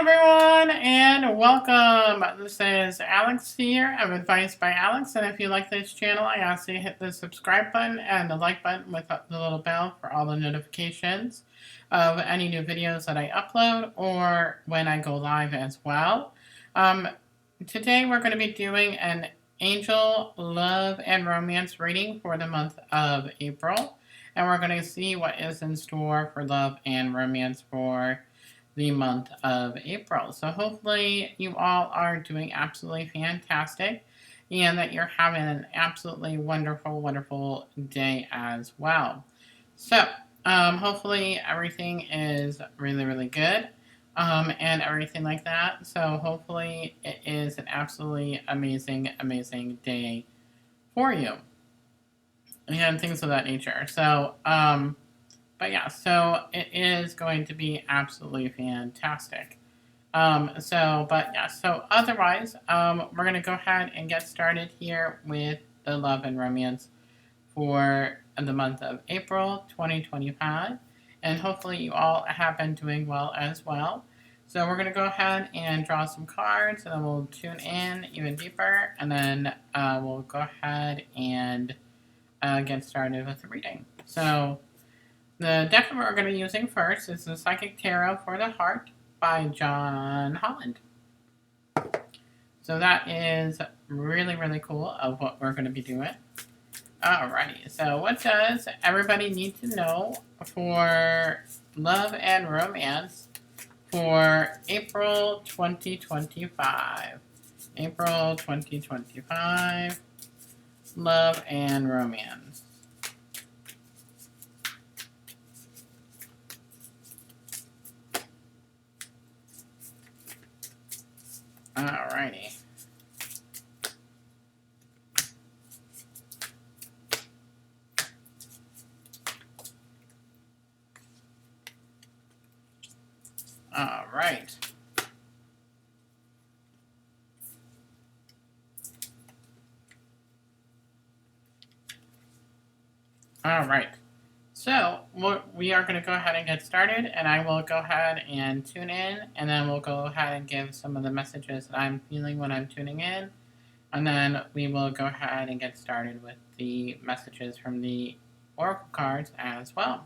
everyone, and welcome. This is Alex here of Advice by Alex, and if you like this channel, I ask you to hit the subscribe button and the like button with the little bell for all the notifications of any new videos that I upload or when I go live as well. Today we're going to be doing an angel love and romance reading for the month of April, and we're going to see what is in store for love and romance for the month of April. So hopefully you all are doing absolutely fantastic and that you're having an absolutely wonderful, wonderful day as well. So hopefully everything is really, really good and everything like that. So hopefully it is an absolutely amazing, amazing day for you and things of that nature. So, but yeah, so it is going to be absolutely fantastic. So otherwise, we're going to go ahead and get started here with the love and romance for the month of April 2025. And hopefully you all have been doing well as well. So we're going to go ahead and draw some cards, and then we'll tune in even deeper, and then we'll go ahead and get started with the reading. So the deck that we're going to be using first is the Psychic Tarot for the Heart by John Holland. So that is really, really cool of what we're going to be doing. Alrighty, so what does everybody need to know for love and romance for April 2025? April 2025, love and romance. Alrighty. Alright. Alright. So, we are going to go ahead and get started, and I will go ahead and tune in, and then we'll go ahead and give some of the messages that I'm feeling when I'm tuning in, and then we will go ahead and get started with the messages from the oracle cards as well.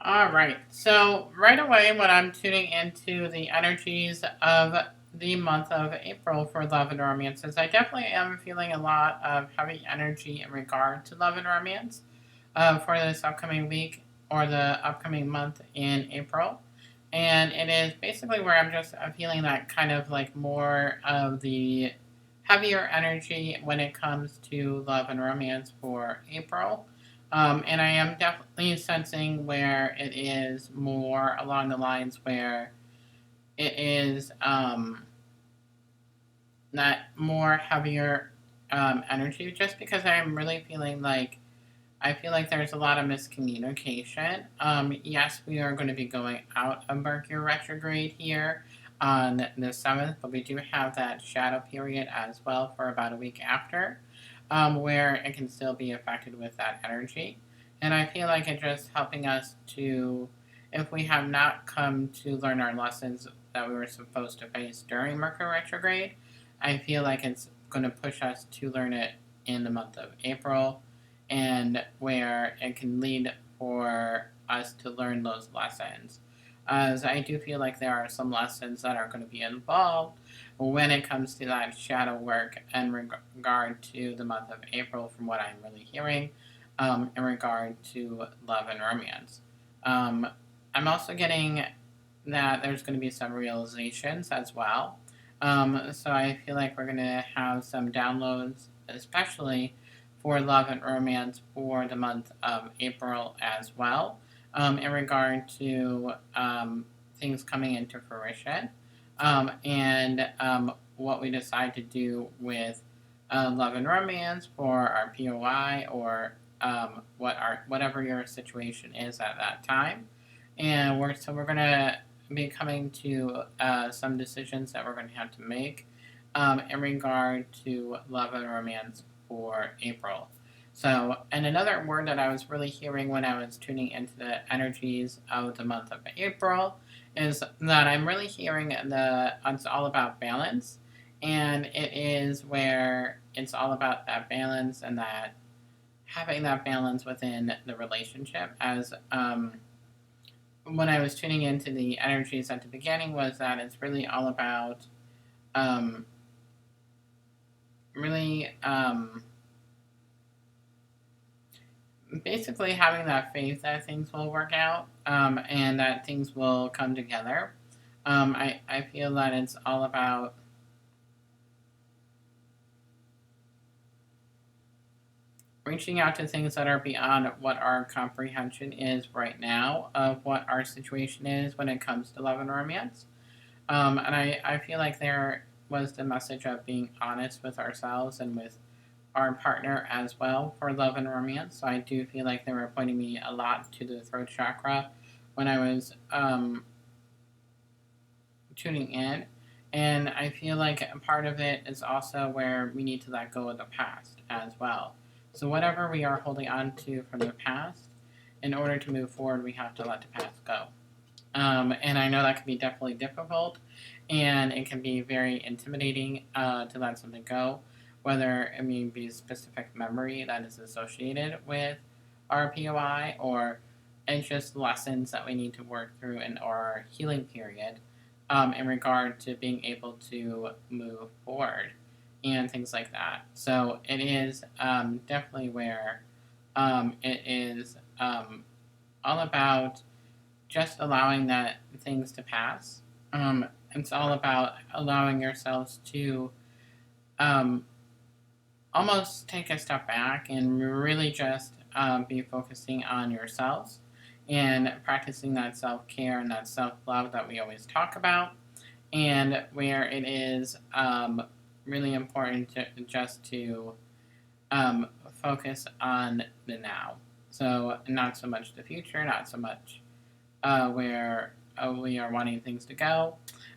Alright, so right away when I'm tuning into the energies of the month of April for love and romances, I definitely am feeling a lot of heavy energy in regard to love and romance for this upcoming week or the upcoming month in April. And it is basically where I'm feeling that kind of like more of the heavier energy when it comes to love and romance for April. And I am definitely sensing where it is more along the lines where it is not more heavier energy, just because I'm really feeling like I feel like there's a lot of miscommunication. Yes, we are going to be going out of Mercury retrograde here on the 7th, but we do have that shadow period as well for about a week after, where it can still be affected with that energy. And I feel like it's just helping us to, if we have not come to learn our lessons that we were supposed to face during Mercury retrograde, I feel like it's going to push us to learn it in the month of April, and where it can lead for us to learn those lessons. As I do feel like there are some lessons that are going to be involved when it comes to that shadow work in regard to the month of April, from what I'm really hearing in regard to love and romance. I'm also getting that there's going to be some realizations as well. So I feel like we're going to have some downloads, especially for love and romance for the month of April as well, in regard to things coming into fruition, and what we decide to do with love and romance for our POI, or whatever your situation is at that time. And we're gonna be coming to some decisions that we're going to have to make in regard to love and romance for April. So, and another word that I was really hearing when I was tuning into the energies of the month of April is that I'm really hearing it's all about balance, and it is where it's all about that balance, and that having that balance within the relationship. As when I was tuning into the energies at the beginning, was that it's really all about um, really basically having that faith that things will work out, and that things will come together. I feel that it's all about reaching out to things that are beyond what our comprehension is right now of what our situation is when it comes to love and romance. And I feel like there was the message of being honest with ourselves and with our partner as well for love and romance. So I do feel like they were pointing me a lot to the throat chakra when I was tuning in. And I feel like a part of it is also where we need to let go of the past as well. So whatever we are holding on to from the past, in order to move forward, we have to let the past go. And I know that can be definitely difficult, and it can be very intimidating to let something go, whether it may be a specific memory that is associated with our POI, or it's just lessons that we need to work through in our healing period, in regard to being able to move forward and things like that. So it is definitely where it is all about just allowing that things to pass. It's all about allowing yourselves to um, almost take a step back and really just be focusing on yourselves and practicing that self-care and that self-love that we always talk about, and where it is really important to just to focus on the now. So not so much the future, not so much where we are wanting things to go.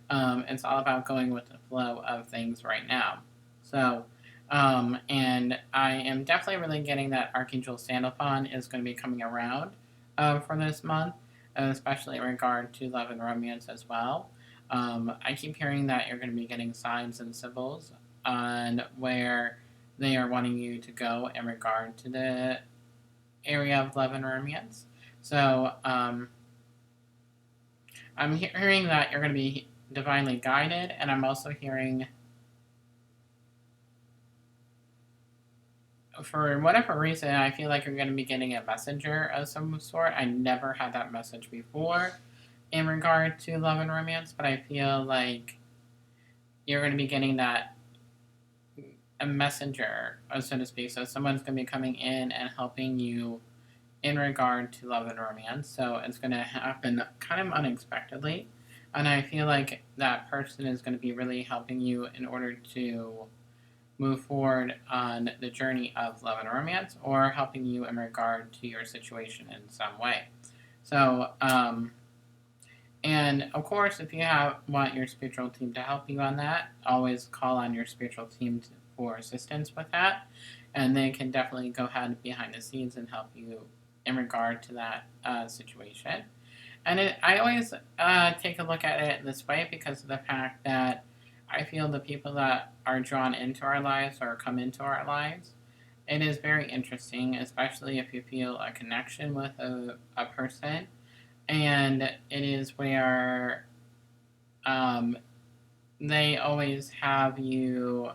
It's all about going with the flow of things right now. So, and I am definitely really getting that Archangel Sandalphon is going to be coming around for this month, especially in regard to love and romance as well. I keep hearing that you're going to be getting signs and symbols on where they are wanting you to go in regard to the area of love and romance. So, I'm hearing that you're going to be divinely guided, and I'm also hearing, for whatever reason, I feel like you're going to be getting a messenger of some sort. I never had that message before in regard to love and romance, but I feel like you're going to be getting that a messenger, so to speak. So someone's going to be coming in and helping you in regard to love and romance. So it's going to happen kind of unexpectedly. And I feel like that person is going to be really helping you in order to move forward on the journey of love and romance, or helping you in regard to your situation in some way. So, and of course, if you want your spiritual team to help you on that, always call on your spiritual team for assistance with that. And they can definitely go ahead behind the scenes and help you in regard to that situation. And I always take a look at it this way because of the fact that I feel the people that are drawn into our lives or come into our lives, it is very interesting, especially if you feel a connection with a person. And it is where they always have you,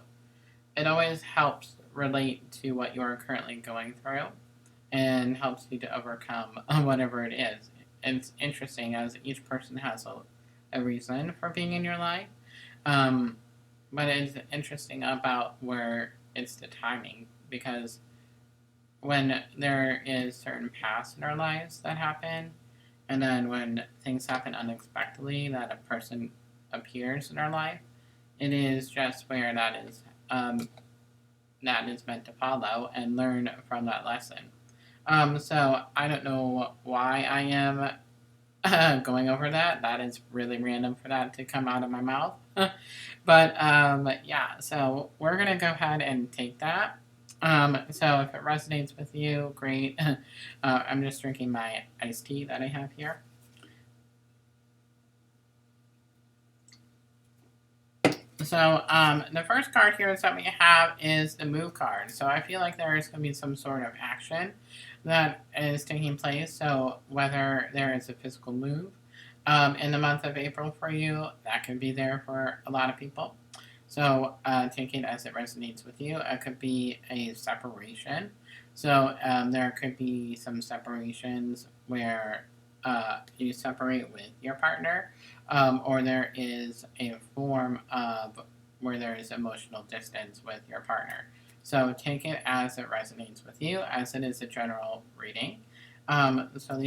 it always helps relate to what you are currently going through and helps you to overcome whatever it is. It's interesting as each person has a reason for being in your life. But it's interesting about where it's the timing, because when there is certain paths in our lives that happen, and then when things happen unexpectedly, that a person appears in our life, it is just where that is meant to follow and learn from that lesson. So I don't know why I am going over that. That is really random for that to come out of my mouth. But yeah, so we're gonna go ahead and take that. So if it resonates with you, great. I'm just drinking my iced tea that I have here. So the first card here that we have is the move card. So I feel like there is going to be some sort of action that is taking place. So whether there is a physical move in the month of April for you, that could be there for a lot of people. So take it as it resonates with you. It could be a separation. So there could be some separations where you separate with your partner, or there is a form of where there is emotional distance with your partner. So take it as it resonates with you, as it is a general reading. So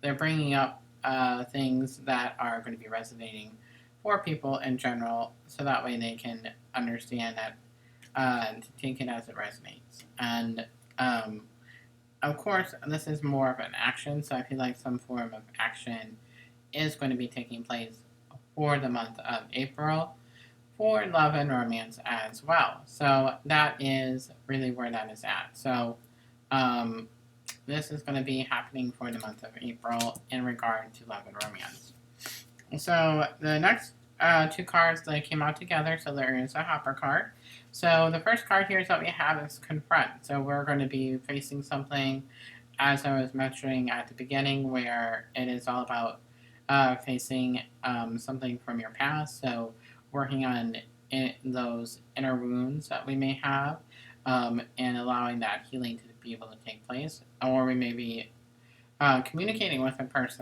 they're bringing up things that are going to be resonating for people in general, so that way they can understand that to take it as it resonates. And of course, this is more of an action, so I feel like some form of action is going to be taking place for the month of April for love and romance as well. So that is really where that is at. So um, this is going to be happening for the month of April in regard to love and romance. So the next two cards that came out together, so there is a hopper card. So the first card here is that we have is confront. So we're going to be facing something, as I was mentioning at the beginning, where it is all about facing something from your past. So working on those inner wounds that we may have, and allowing that healing to be able to take place. Or we may be communicating with a person